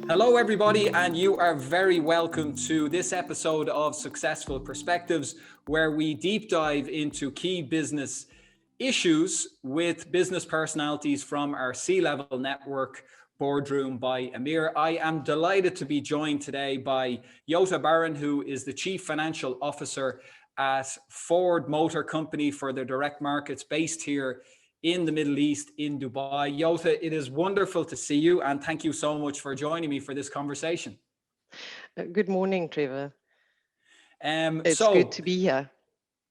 Hello, everybody, and you are very welcome to this episode of Successful Perspectives, where we deep dive into key business issues with business personalities from our C-level network, Boardroom by EMIR. I am delighted to be joined today by Yota Baron, who is the Chief Financial Officer at Ford Motor Company for the direct markets based here in the Middle East, in Dubai. Yota, it is wonderful to see you, and thank you so much for joining me for this conversation. Good morning, Trevor. It's good So, to be here.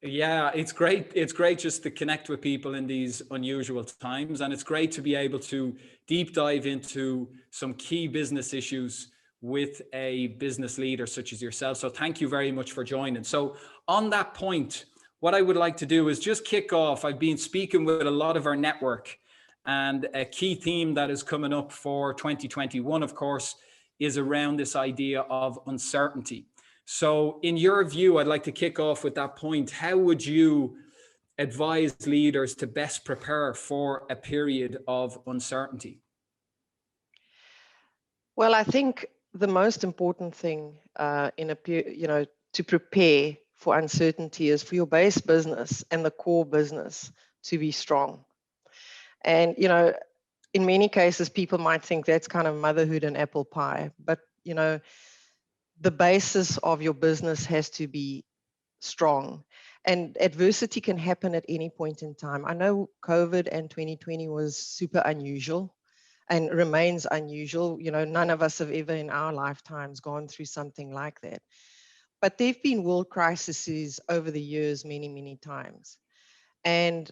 yeah, it's great. It's great just to connect with people in these unusual times, and it's great to be able to deep dive into some key business issues with a business leader such as yourself. So thank you very much for joining. So on that point, what I would like to do is just kick off. I've been speaking with a lot of our network, and a key theme that is coming up for 2021, of course, is around this idea of uncertainty. So in your view, I'd like to kick off with that point. How would you advise leaders to best prepare for a period of uncertainty? Well, I think the most important thing to prepare for uncertainty is for your base business and the core business to be strong. And in many cases, people might think that's kind of motherhood and apple pie, but the basis of your business has to be strong. And adversity can happen at any point in time. I know COVID and 2020 was super unusual and remains unusual. None of us have ever in our lifetimes gone through something like that. But there have been world crises over the years, many, many times. And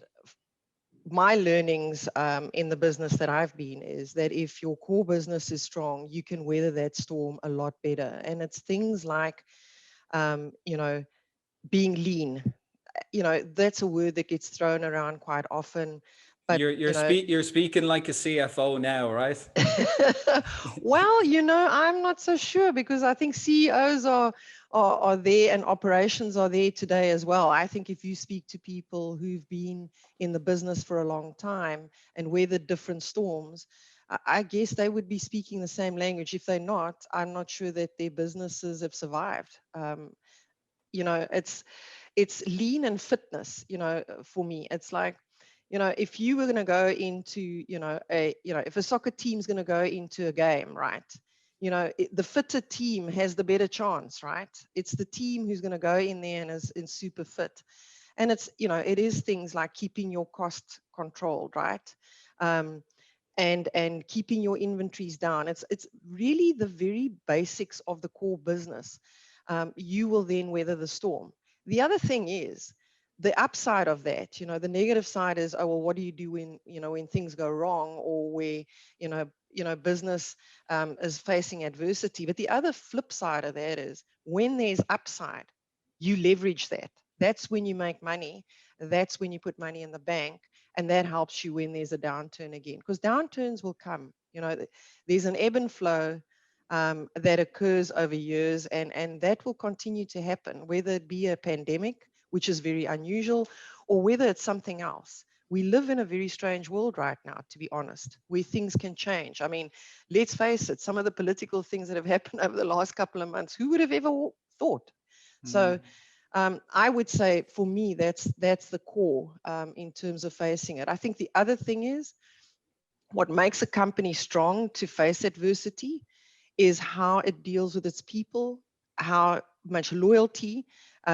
my learnings in the business that I've been is that if your core business is strong, you can weather that storm a lot better. And it's things like, being lean. That's a word that gets thrown around quite often. But You're speaking like a CFO now, right? well, I'm not so sure, because I think CEOs are there and operations are there today as well. I think if you speak to people who've been in the business for a long time and weathered different storms, I guess they would be speaking the same language. If they're not, I'm not sure that their businesses have survived. It's lean and fitness. For me, it's like, if you were going to go into, if a soccer team's going to go into a game, right? The fitter team has the better chance, right? It's the team who's going to go in there and is super fit. And it's, it is things like keeping your cost controlled, right? And keeping your inventories down. It's really the very basics of the core business. You will then weather the storm. The other thing is, the upside of that, the negative side is, oh, well, what do you do when things go wrong, or where, business is facing adversity? But the other flip side of that is, when there's upside, you leverage that. That's when you make money. That's when you put money in the bank. And that helps you when there's a downturn again, because downturns will come. There's an ebb and flow that occurs over years, and that will continue to happen, whether it be a pandemic, which is very unusual, or whether it's something else. We live in a very strange world right now, to be honest, where things can change. I mean, let's face it, some of the political things that have happened over the last couple of months, who would have ever thought? So I would say, for me, that's the core in terms of facing it. I think the other thing is, what makes a company strong to face adversity is how it deals with its people, how much loyalty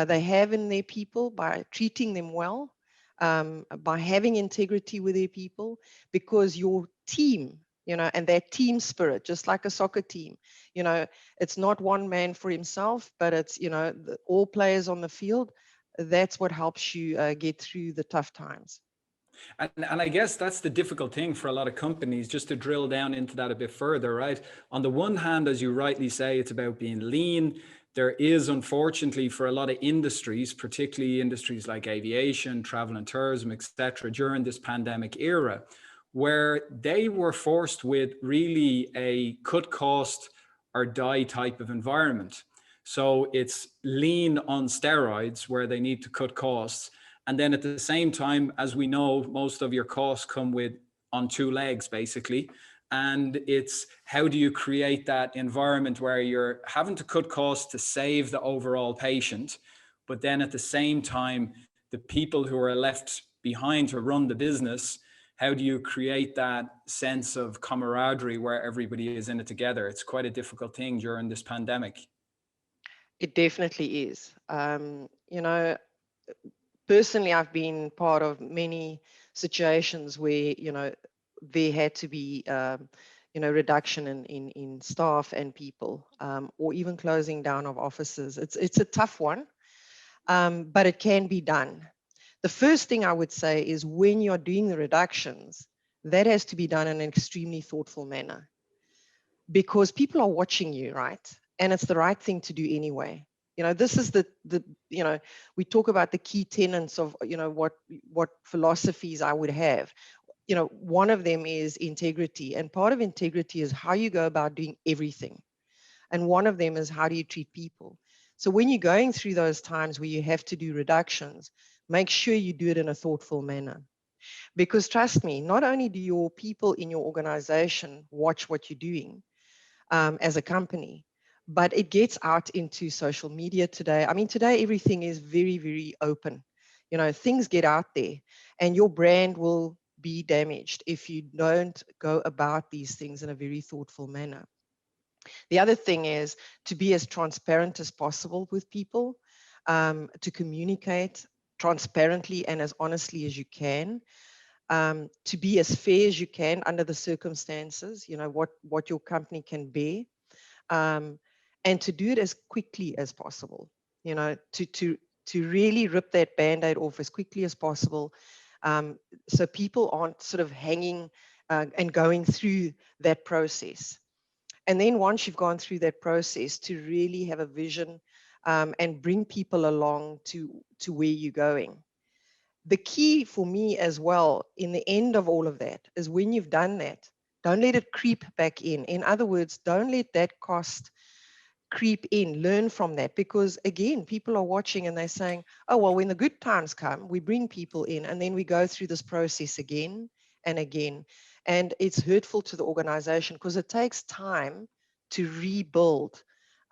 they have in their people by treating them well, by having integrity with their people, because your team, and that team spirit, just like a soccer team, it's not one man for himself, but it's, all players on the field. That's what helps you get through the tough times. And I guess that's the difficult thing for a lot of companies, just to drill down into that a bit further, right? On the one hand, as you rightly say, it's about being lean. There is, unfortunately, for a lot of industries, particularly industries like aviation, travel and tourism, etc., during this pandemic era, where they were forced with really a cut cost or die type of environment. So it's lean on steroids, where they need to cut costs. And then at the same time, as we know, most of your costs come with on two legs, basically. And it's how do you create that environment where you're having to cut costs to save the overall patient, but then at the same time, the people who are left behind to run the business, how do you create that sense of camaraderie where everybody is in it together? It's quite a difficult thing during this pandemic. It definitely is. Personally, I've been part of many situations where, there had to be, reduction in staff and people, or even closing down of offices. It's a tough one, but it can be done. The first thing I would say is when you're doing the reductions, that has to be done in an extremely thoughtful manner, because people are watching you, right? And it's the right thing to do anyway. This is the we talk about the key tenets of, what philosophies I would have. One of them is integrity, and part of integrity is how you go about doing everything. And one of them is how do you treat people. So when you're going through those times where you have to do reductions, make sure you do it in a thoughtful manner. Because trust me, not only do your people in your organization watch what you're doing, as a company, but it gets out into social media today. I mean, today everything is very, very open. Things get out there, and your brand will be damaged if you don't go about these things in a very thoughtful manner. The other thing is to be as transparent as possible with people, to communicate transparently and as honestly as you can, to be as fair as you can under the circumstances, what your company can bear, and to do it as quickly as possible, to really rip that Band-Aid off as quickly as possible, so people aren't sort of hanging and going through that process. And then once you've gone through that process, to really have a vision, and bring people along to where you're going. The key for me as well in the end of all of that is when you've done that, don't let it creep back in. In other words, don't let that cost creep in. Learn from that, because again, people are watching and they're saying, oh, well, when the good times come, we bring people in, and then we go through this process again and again. And it's hurtful to the organization because it takes time to rebuild,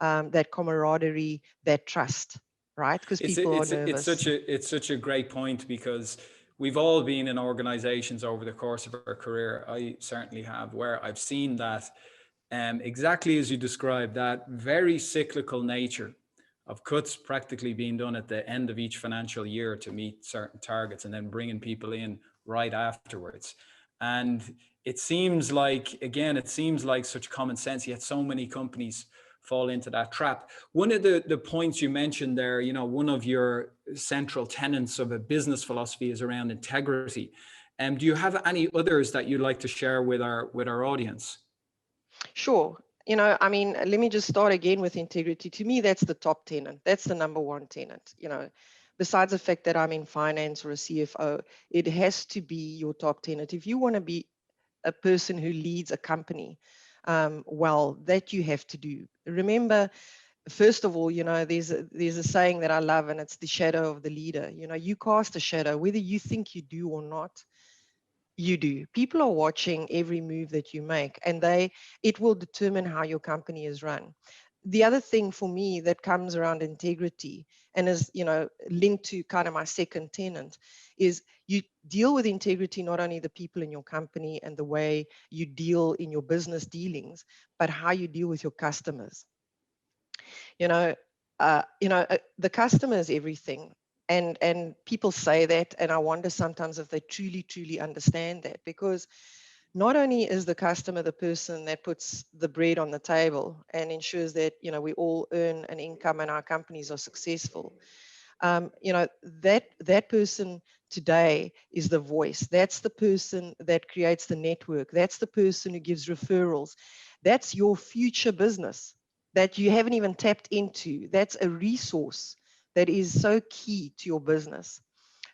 that camaraderie, that trust, right? Because people are nervous. It's such a great point, because we've all been in organizations over the course of our career. I certainly have, where I've seen that, exactly as you described, that very cyclical nature of cuts practically being done at the end of each financial year to meet certain targets, and then bringing people in right afterwards. And it seems like, again, it seems like such common sense, yet so many companies fall into that trap. One of the points you mentioned there, one of your central tenets of a business philosophy is around integrity. Do you have any others that you'd like to share with our audience? Sure. I mean, let me just start again with integrity. To me, that's the top tenet. That's the number one tenet. Besides the fact that I'm in finance or a CFO, it has to be your top tenet. If you want to be a person who leads a company, well, that you have to do. Remember, first of all, there's a saying that I love, and it's the shadow of the leader. You cast a shadow, whether you think you do or not. You do. People are watching every move that you make, and it will determine how your company is run. The other thing for me that comes around integrity and is, linked to kind of my second tenet, is you deal with integrity, not only the people in your company and the way you deal in your business dealings, but how you deal with your customers. The customer is everything. And people say that, and I wonder sometimes if they truly understand that, because not only is the customer the person that puts the bread on the table and ensures that we all earn an income and our companies are successful. That person today is the voice. That's the person that creates the network. That's the person who gives referrals. That's your future business that you haven't even tapped into. That's a resource that is so key to your business.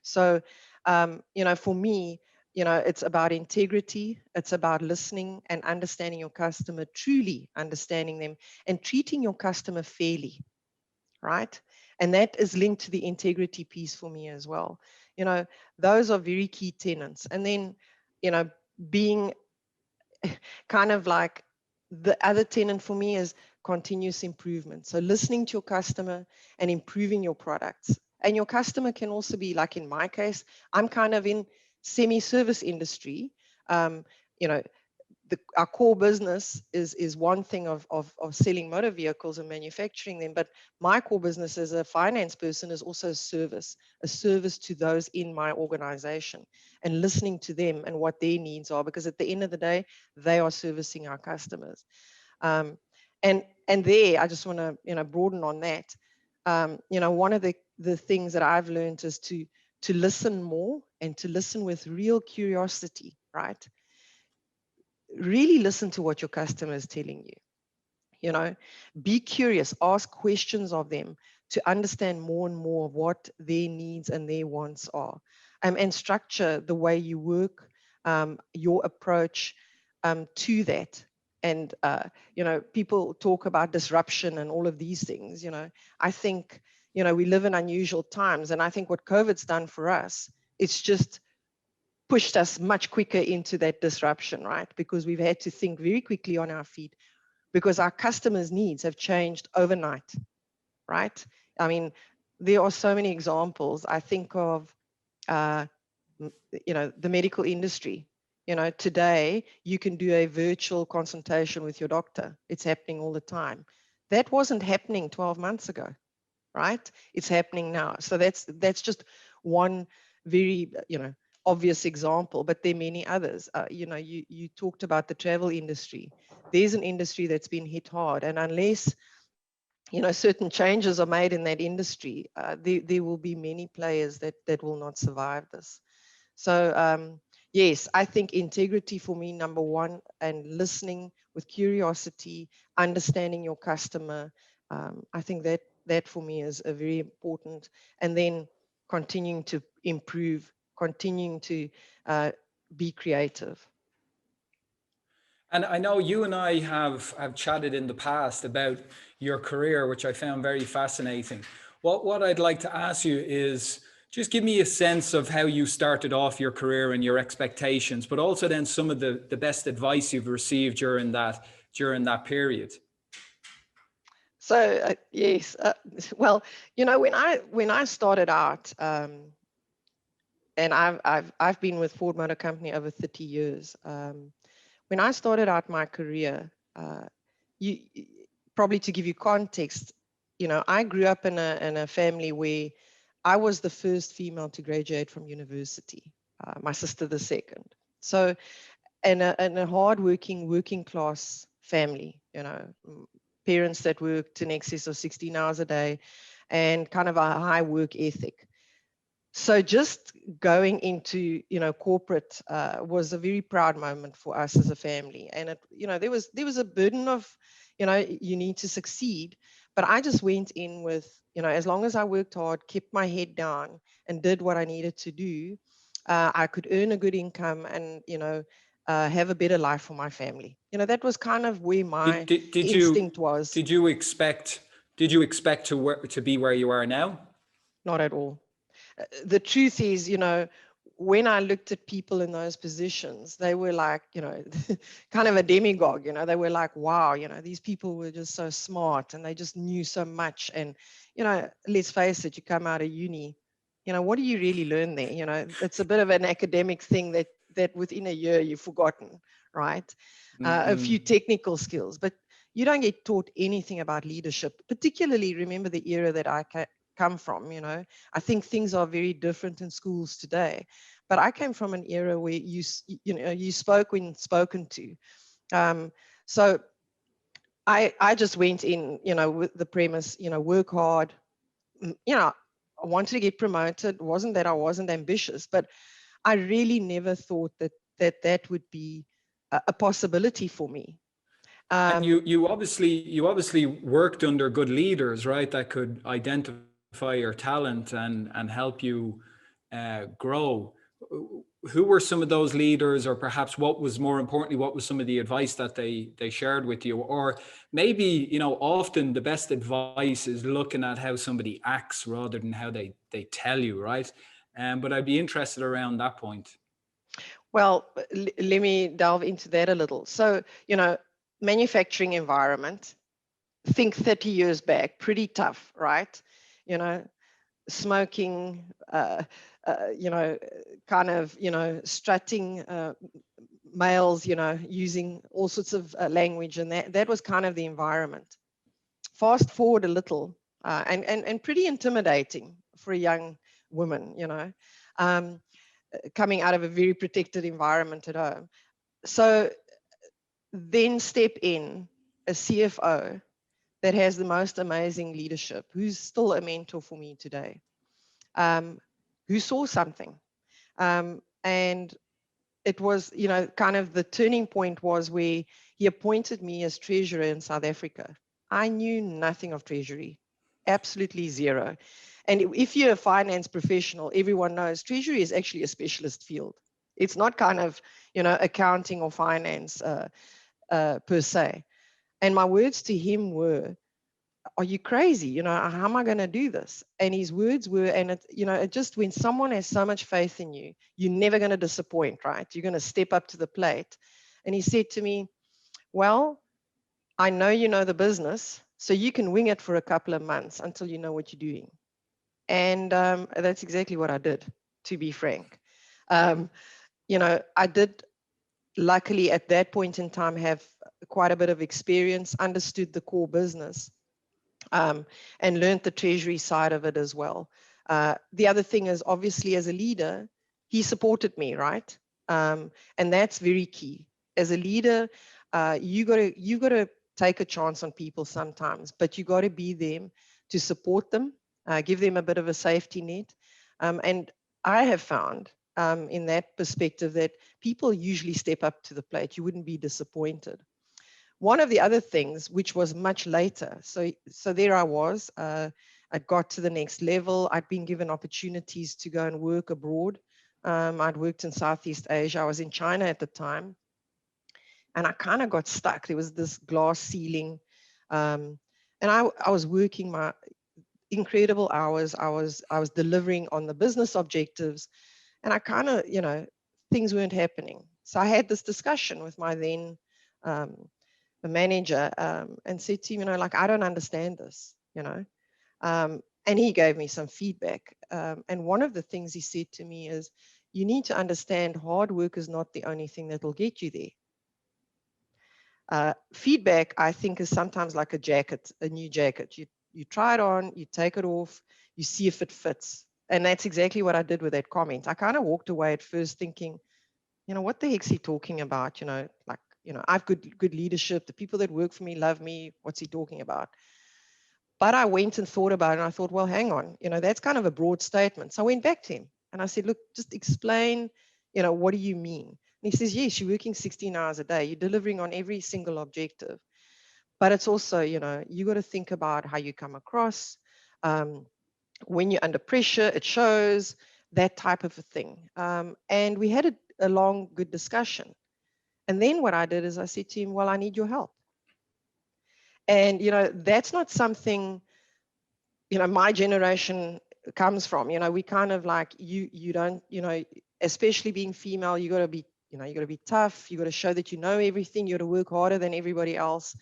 So, for me, it's about integrity. It's about listening and understanding your customer, truly understanding them, and treating your customer fairly, right? And that is linked to the integrity piece for me as well. Those are very key tenets. And then, being kind of like, the other tenant for me is continuous improvement. So listening to your customer and improving your products. And your customer can also be, like in my case, I'm kind of in semi-service industry. You know, our core business is one thing of selling motor vehicles and manufacturing them, but my core business as a finance person is also a service to those in my organization, and listening to them and what their needs are, because at the end of the day, they are servicing our customers. And there, I just want to broaden on that. One of the things that I've learned is to listen more, and to listen with real curiosity, right? Really listen to what your customer is telling you. Be curious, ask questions of them to understand more and more of what their needs and their wants are, and structure the way you work, your approach to that. And people talk about disruption and all of these things. I think we live in unusual times, and I think what COVID's done for us, it's just pushed us much quicker into that disruption, right? Because we've had to think very quickly on our feet, because our customers' needs have changed overnight, right? I mean, there are so many examples. I think of, the medical industry. Today you can do a virtual consultation with your doctor. It's happening all the time. That wasn't happening 12 months ago, right? It's happening now. So that's just one very, obvious example, but there are many others. You talked about the travel industry. There's an industry that's been hit hard, and unless certain changes are made in that industry, there will be many players that will not survive this. So yes, I think integrity for me, number one, and listening with curiosity, understanding your customer. I think that for me is a very important, and then continuing to improve, continuing to be creative. And I know you and I have chatted in the past about your career, which I found very fascinating. What I'd like to ask you is just give me a sense of how you started off your career and your expectations, but also then some of the best advice you've received during that period. So yes, well, when I started out, and I've been with Ford Motor Company over 30 years. When I started out my career, you probably, to give you context, I grew up in a family where I was the first female to graduate from university, my sister the second. So, in a hard-working, working class family, parents that worked in excess of 16 hours a day, and kind of a high work ethic. So just going into corporate was a very proud moment for us as a family, and there was a burden of you need to succeed, but I just went in with as long as I worked hard, kept my head down, and did what I needed to do, I could earn a good income and have a better life for my family. That was kind of where my instinct was. Did you expect to be where you are now? Not at all. The truth is, when I looked at people in those positions, they were like, kind of a demigod, they were like, wow, these people were just so smart and they just knew so much. And, let's face it, you come out of uni, what do you really learn there? It's a bit of an academic thing that within a year you've forgotten, right? A few technical skills, but you don't get taught anything about leadership, particularly remember the era that I come from. I think things are very different in schools today, but I came from an era where you spoke when spoken to. So I just went in, with the premise, work hard. I wanted to get promoted. It wasn't that I wasn't ambitious, but I really never thought that would be a possibility for me. And you obviously worked under good leaders, right? That could identify your talent and help you grow. Who were some of those leaders, or perhaps what was more importantly, what was some of the advice that they shared with you? Or maybe, often the best advice is looking at how somebody acts rather than how they tell you, right? But I'd be interested around that point. Well, let me delve into that a little. So, manufacturing environment, think 30 years back, pretty tough, right? You know, smoking, kind of, strutting males, using all sorts of language. And that was kind of the environment. Fast forward a little, and pretty intimidating for a young woman, um, coming out of a very protected environment at home. So then step in a CFO that has the most amazing leadership, who's still a mentor for me today, who saw something. And it was, kind of the turning point was where he appointed me as treasurer in South Africa. I knew nothing of treasury, absolutely zero. And if you're a finance professional, everyone knows treasury is actually a specialist field. It's not kind of, accounting or finance per se. And my words to him were, are you crazy? How am I going to do this? And his words were, and it just, when someone has so much faith in you, you're never going to disappoint, right? You're going to step up to the plate. And he said to me, well, I know you know the business, so you can wing it for a couple of months until you know what you're doing. And that's exactly what I did, to be frank. I did, luckily at that point in time, have quite a bit of experience, understood the core business. And learned the treasury side of it as well. The other thing is, obviously, as a leader, he supported me, right? And that's very key. As a leader, you got to take a chance on people sometimes, but you got to be there to support them, give them a bit of a safety net. And I have found in that perspective that people usually step up to the plate. You wouldn't be disappointed. One of the other things, which was much later, so there I was, I got to the next level. I'd been given opportunities to go and work abroad. I'd worked in Southeast Asia. I was in China at the time, and I kind of got stuck. There was this glass ceiling, and I was working my incredible hours. I was delivering on the business objectives, and I kind of, things weren't happening. So I had this discussion with my then the manager, and said to him, I don't understand this, and he gave me some feedback. And one of the things he said to me is, you need to understand hard work is not the only thing that will get you there. Feedback, I think, is sometimes like a jacket, a new jacket. You try it on, you take it off, you see if it fits. And that's exactly what I did with that comment. I kind of walked away at first thinking, what the heck's he talking about? I've good leadership. The people that work for me love me. What's he talking about? But I went and thought about it, and I thought, well, hang on, that's kind of a broad statement. So I went back to him and I said, look, just explain, what do you mean? And he says, yes, you're working 16 hours a day. You're delivering on every single objective. But it's also, you got to think about how you come across. When you're under pressure, it shows, that type of a thing. And we had a long, good discussion. And then what I did is I said to him, well, I need your help. And, that's not something, my generation comes from. We kind of like, you don't, especially being female, you got to be, you got to be tough. You got to show that you know everything. You got to work harder than everybody else.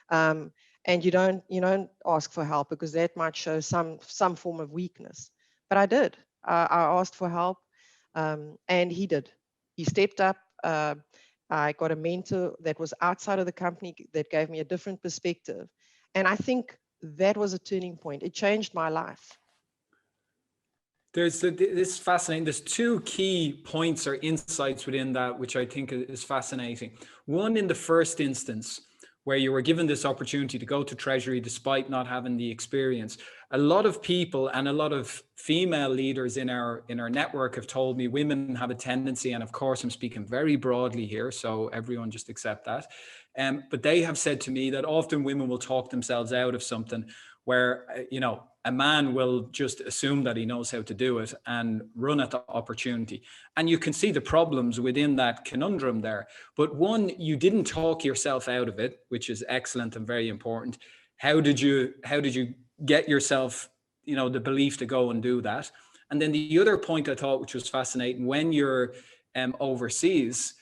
And you don't ask for help, because that might show some form of weakness. But I did. I asked for help, and he did. He stepped up. I got a mentor that was outside of the company that gave me a different perspective. And I think that was a turning point. It changed my life. This is fascinating. There's two key points or insights within that, which I think is fascinating. One, in the first instance, where you were given this opportunity to go to Treasury despite not having the experience. A lot of people and a lot of female leaders in our network have told me women have a tendency, and of course I'm speaking very broadly here, so everyone just accept that. But they have said to me that often women will talk themselves out of something where, a man will just assume that he knows how to do it and run at the opportunity. And you can see the problems within that conundrum there. But one, you didn't talk yourself out of it, which is excellent and very important. How did you get yourself, the belief to go and do that? And then the other point I thought, which was fascinating, when you're overseas,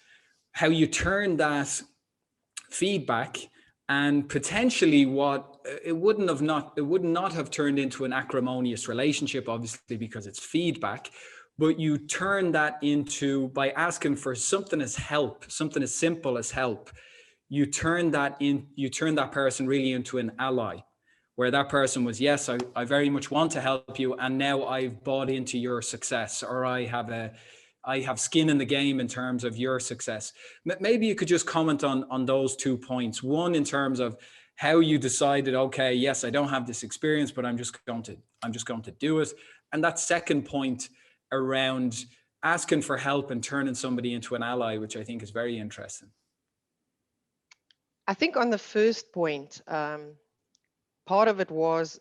how you turn that feedback and potentially it would not have turned into an acrimonious relationship, obviously, because it's feedback, but you turn that into, by asking for something as help, something as simple as help, you turn that person really into an ally, where that person was, yes, I very much want to help you, and now I've bought into your success, or I have skin in the game in terms of your success. Maybe you could just comment on those 2 points. One, in terms of how you decided, okay, yes, I don't have this experience, but I'm just going to do it. And that second point around asking for help and turning somebody into an ally, which I think is very interesting. I think on the first point, part of it was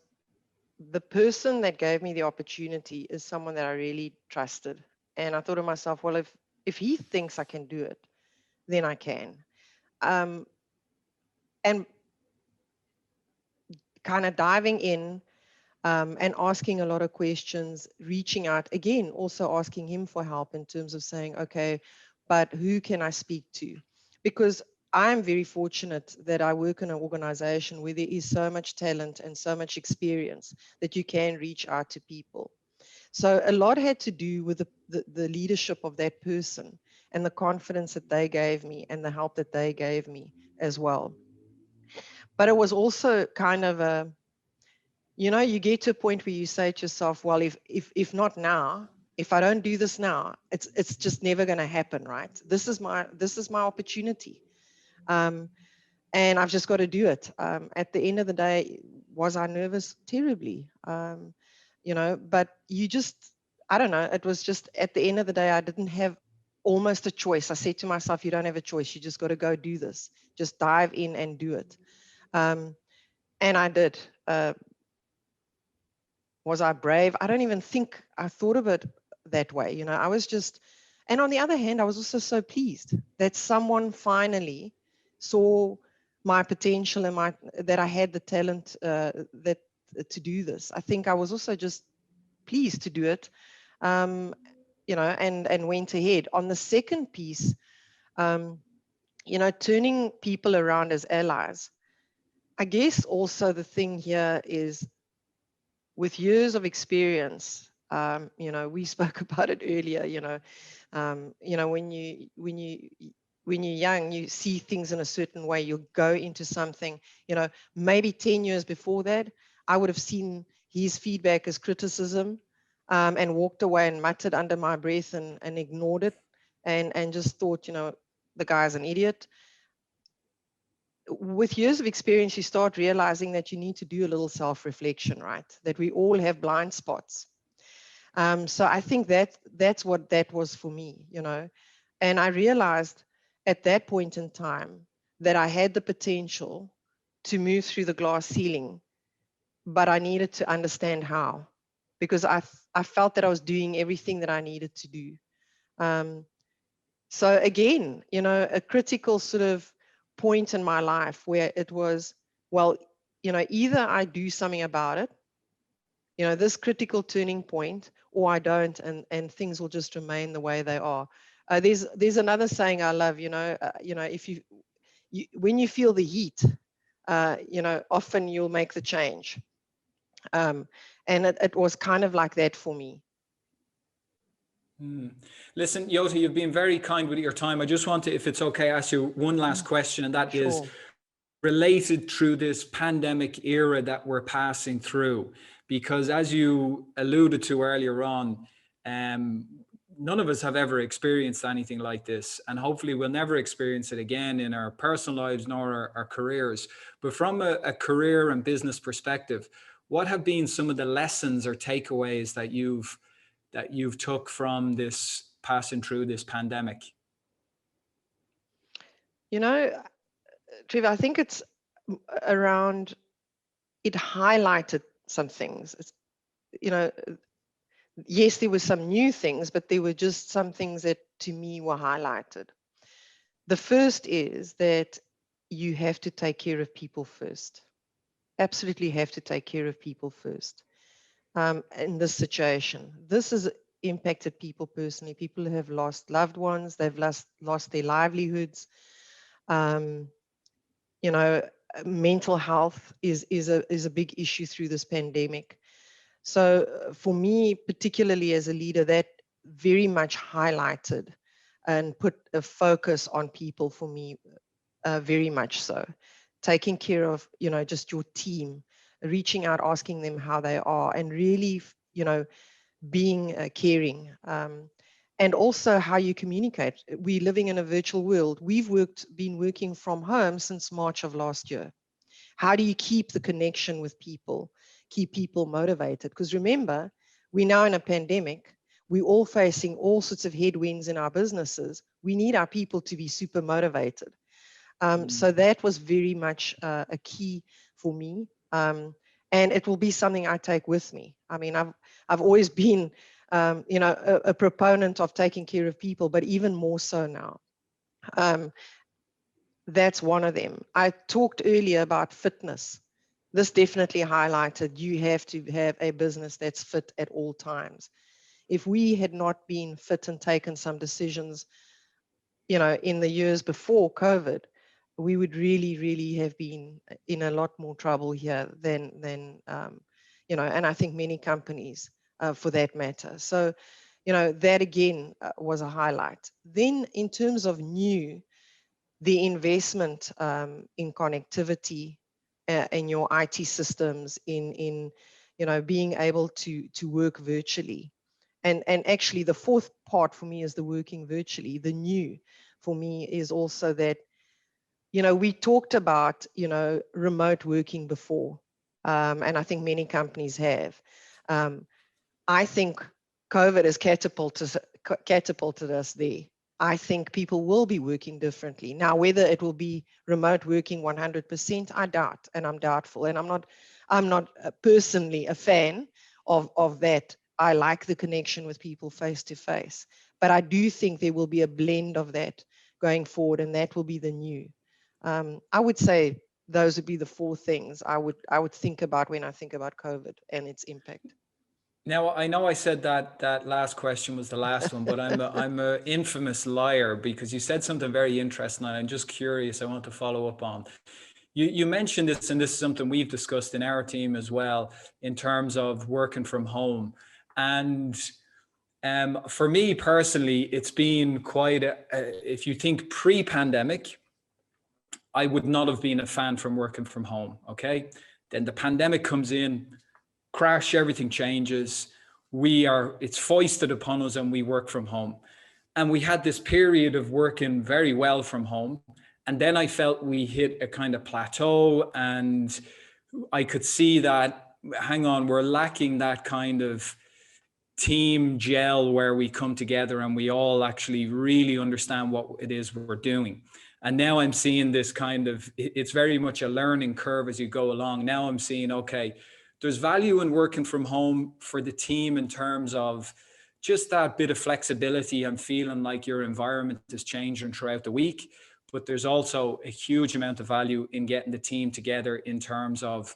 the person that gave me the opportunity is someone that I really trusted. And I thought to myself, well, if he thinks I can do it, then I can. And kind of diving in and asking a lot of questions, reaching out, again, also asking him for help in terms of saying, okay, but who can I speak to? Because I'm very fortunate that I work in an organization where there is so much talent and so much experience that you can reach out to people. So a lot had to do with the leadership of that person and the confidence that they gave me and the help that they gave me as well. But it was also kind of a, you get to a point where you say to yourself, well, if not now, if I don't do this now, it's just never going to happen, right? This is my opportunity. And I've just got to do it. At the end of the day, was I nervous? Terribly. But I don't know. It was just, at the end of the day, I didn't have almost a choice. I said to myself, you don't have a choice. You just got to go do this. Just dive in and do it. And I did. Was I brave? I don't even think I thought of it that way. I was just, and on the other hand, I was also so pleased that someone finally saw my potential and that I had the talent to do this. I think I was also just pleased to do it, and went ahead. On the second piece, turning people around as allies. I guess also the thing here is, with years of experience, we spoke about it earlier. When you're young, you see things in a certain way. You'll go into something. Maybe 10 years before that, I would have seen his feedback as criticism, and walked away and muttered under my breath and ignored it, and just thought, the guy's an idiot. With years of experience, you start realizing that you need to do a little self-reflection, right? That we all have blind spots. So I think that's what that was for me, and I realized at that point in time that I had the potential to move through the glass ceiling, but I needed to understand how, because I felt that I was doing everything that I needed to do. So again, a critical sort of point in my life where it was, well, either I do something about it, this critical turning point, or I don't, and things will just remain the way they are. There's another saying I love, if when you feel the heat, often you'll make the change. And it was kind of like that for me. Listen, Yota, you've been very kind with your time. I just want to, if it's okay, ask you one last question, and that is related through this pandemic era that we're passing through. Because as you alluded to earlier on, none of us have ever experienced anything like this, and hopefully we'll never experience it again in our personal lives nor our careers. But from a career and business perspective, what have been some of the lessons or takeaways that you've took from this passing through this pandemic? Trevor, I think it's around, it highlighted some things. Yes, there were some new things, but there were just some things that to me were highlighted. The first is that you have to take care of people first. Absolutely have to take care of people first in this situation. This is impacted people personally. People have lost loved ones, they've lost their livelihoods. You know, mental health is a big issue through this pandemic. So for me, particularly as a leader, that very much highlighted and put a focus on people for me, very much so. Taking care of, you know, just your team, reaching out, asking them how they are, and really, you know, being caring. And also how you communicate. We're living in a virtual world. We've been working from home since March of last year. How do you keep the connection with people, keep people motivated? Because remember, we're now in a pandemic. We're all facing all sorts of headwinds in our businesses. We need our people to be super motivated. So that was very much a key for me. And it will be something I take with me. I mean, I've always been, you know, a proponent of taking care of people, but even more so now. That's one of them. I talked earlier about fitness. This definitely highlighted you have to have a business that's fit at all times. If we had not been fit and taken some decisions, you know, in the years before COVID, we would really have been in a lot more trouble here than you know, and I think many companies for that matter. So, you know, that again was a highlight. Then in terms of new, the investment in connectivity in your IT systems, in you know, being able to work virtually. And actually the fourth part for me is the working virtually. The new for me is also that, you know, we talked about, you know, remote working before, and I think many companies have. I think COVID has catapulted us there. I think people will be working differently. Now, whether it will be remote working 100%, I doubt, and I'm doubtful. And I'm not personally a fan of that. I like the connection with people face to face, but I do think there will be a blend of that going forward, and that will be the new. I would say those would be the four things I would think about when I think about COVID and its impact. Now, I know I said that last question was the last one, but I'm a infamous liar, because you said something very interesting and I'm just curious. I want to follow up on. You mentioned this, and this is something we've discussed in our team as well, in terms of working from home. And for me personally, it's been quite if you think pre-pandemic, I would not have been a fan from working from home. Okay. Then the pandemic comes in, crash, everything changes. It's foisted upon us and we work from home. And we had this period of working very well from home. And then I felt we hit a kind of plateau, and I could see that, hang on, we're lacking that kind of team gel where we come together and we all actually really understand what it is we're doing. And now I'm seeing this kind of, it's very much a learning curve as you go along. Now I'm seeing, okay, there's value in working from home for the team in terms of just that bit of flexibility and feeling like your environment is changing throughout the week. But there's also a huge amount of value in getting the team together in terms of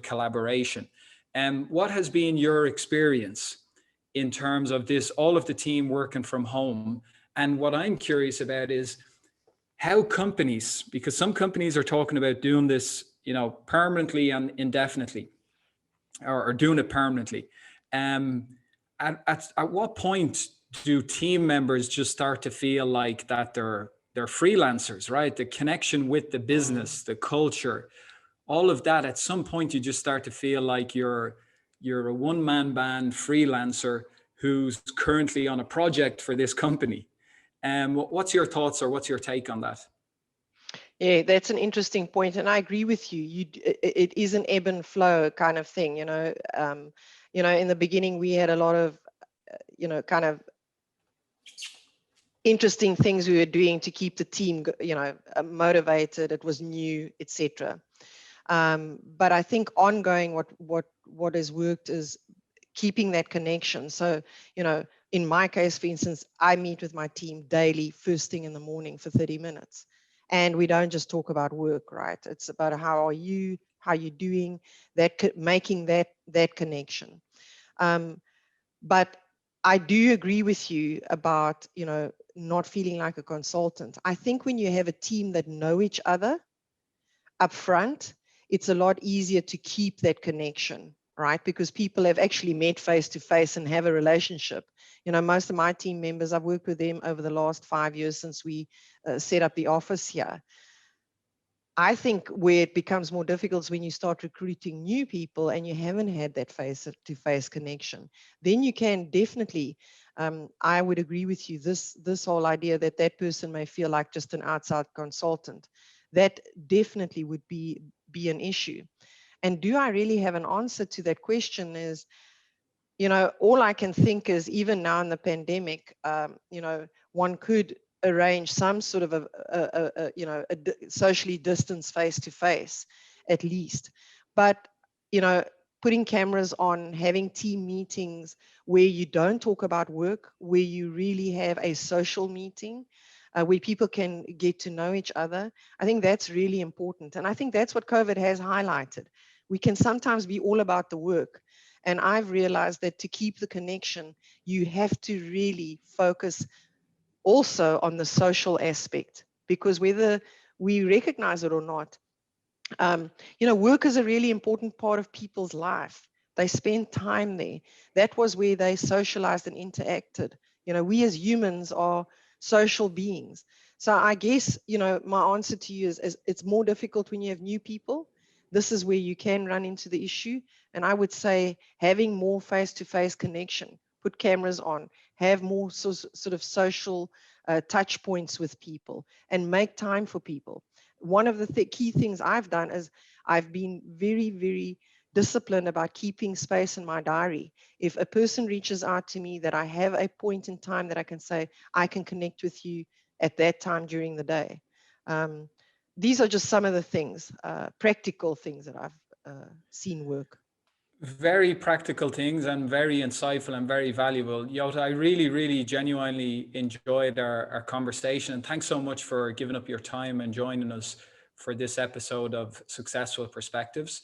collaboration. What has been your experience in terms of this, all of the team working from home? And what I'm curious about is how companies, because some companies are talking about doing this, you know, permanently and indefinitely, or doing it permanently. At what point do team members just start to feel like that they're freelancers, right? The connection with the business, the culture, all of that. At some point, you just start to feel like you're a one-man band freelancer who's currently on a project for this company. What's your thoughts, or what's your take on that? Yeah, that's an interesting point, and I agree with you. It is an ebb and flow kind of thing, you know. In the beginning, we had a lot of, kind of interesting things we were doing to keep the team, motivated. It was new, etc. But I think ongoing, what has worked is keeping that connection. So, in my case, for instance, I meet with my team daily, first thing in the morning for 30 minutes. And we don't just talk about work, right? It's about how are you doing, making that connection. But I do agree with you about, not feeling like a consultant. I think when you have a team that know each other up front, it's a lot easier to keep that connection, right? Because people have actually met face to face and have a relationship. Most of my team members, I've worked with them over the last 5 years since we set up the office here. I think where it becomes more difficult is when you start recruiting new people and you haven't had that face-to-face connection. Then you can definitely, I would agree with you, this whole idea that that person may feel like just an outside consultant, that definitely would be an issue. And do I really have an answer to that question is, all I can think is even now in the pandemic, one could arrange some sort of a socially distanced face-to-face at least. But, putting cameras on, having team meetings where you don't talk about work, where you really have a social meeting, where people can get to know each other, I think that's really important. And I think that's what COVID has highlighted. We can sometimes be all about the work. And I've realized that to keep the connection, you have to really focus also on the social aspect, because whether we recognize it or not, work is a really important part of people's life. They spend time there. That was where they socialized and interacted. We as humans are social beings. So I guess, my answer to you is it's more difficult when you have new people. This is where you can run into the issue. And I would say having more face-to-face connection, put cameras on, have more sort of social touch points with people, and make time for people. One of the key things I've done is I've been very, very disciplined about keeping space in my diary. If a person reaches out to me, that I have a point in time that I can say, I can connect with you at that time during the day. These are just some of the things, practical things that I've seen work. Very practical things and very insightful and very valuable. Yota, I really, really genuinely enjoyed our conversation. And thanks so much for giving up your time and joining us for this episode of Successful Perspectives.